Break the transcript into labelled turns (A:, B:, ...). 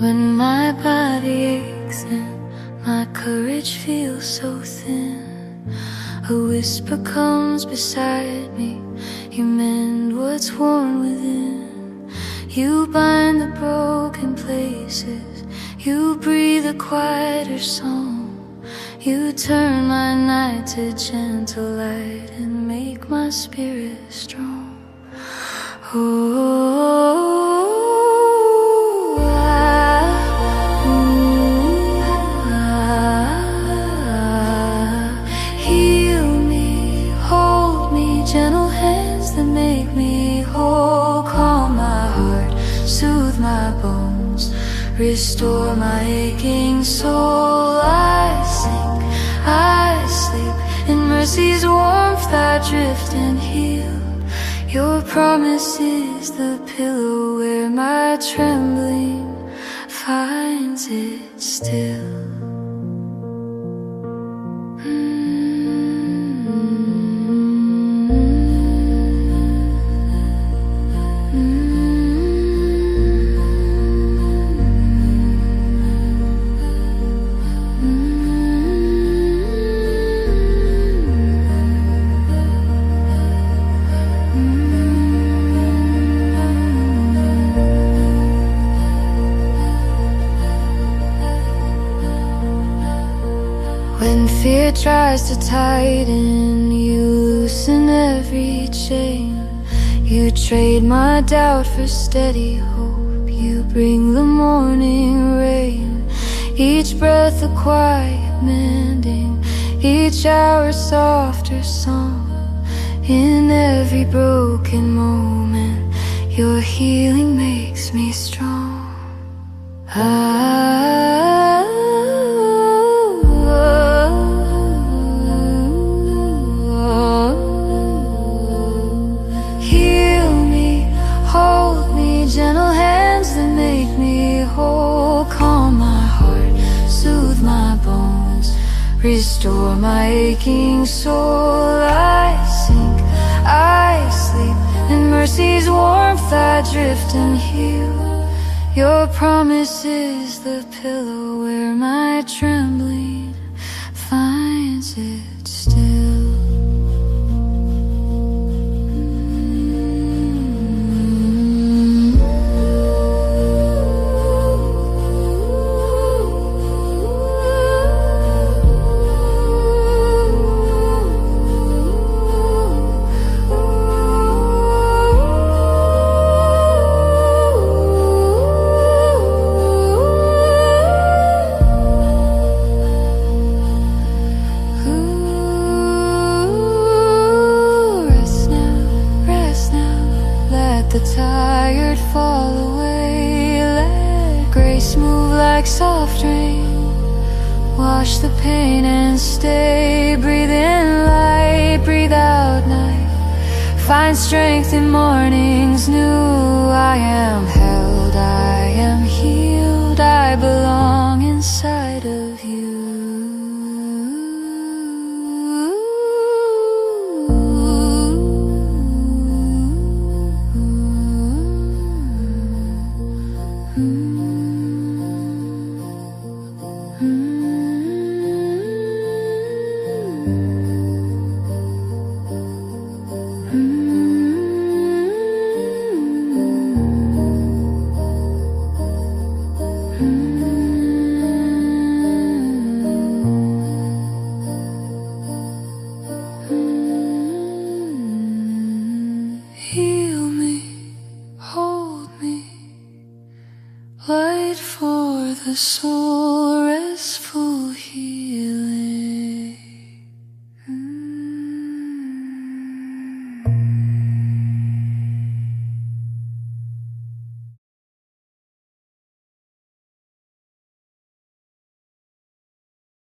A: When my body aches and my courage feels so thin, a whisper comes beside me. You mend what's worn within. You bind the broken places. You breathe a quieter song. You turn my night to gentle light and make my spirit strong. Heal me, hold me, gentle hands that make me whole. Calm my heart, soothe my bones, restore my aching soul. I sink, I sleep, in mercy's warmth I drift and heal. Your promise is the pillow where my trembling finds it still. When fear tries to tighten, you loosen every chain. You trade my doubt for steady hope. You bring the morning rain. Each breath a quiet mending, each hour softer song. In every broken moment, your healing makes me strong. Gentle hands that make me whole. Calm my heart, soothe my bones, restore my aching soul. I sink, I sleep, in mercy's warmth I drift and heal. Your promise is the pillow where my trembling finds it still. The tired fall away. Let grace move like soft rain. Wash the pain and stay. Breathe in light, breathe out night. Find strength in mornings new. I am held, I am healed. I belong inside of you. Heal me, hold me, light for the soul.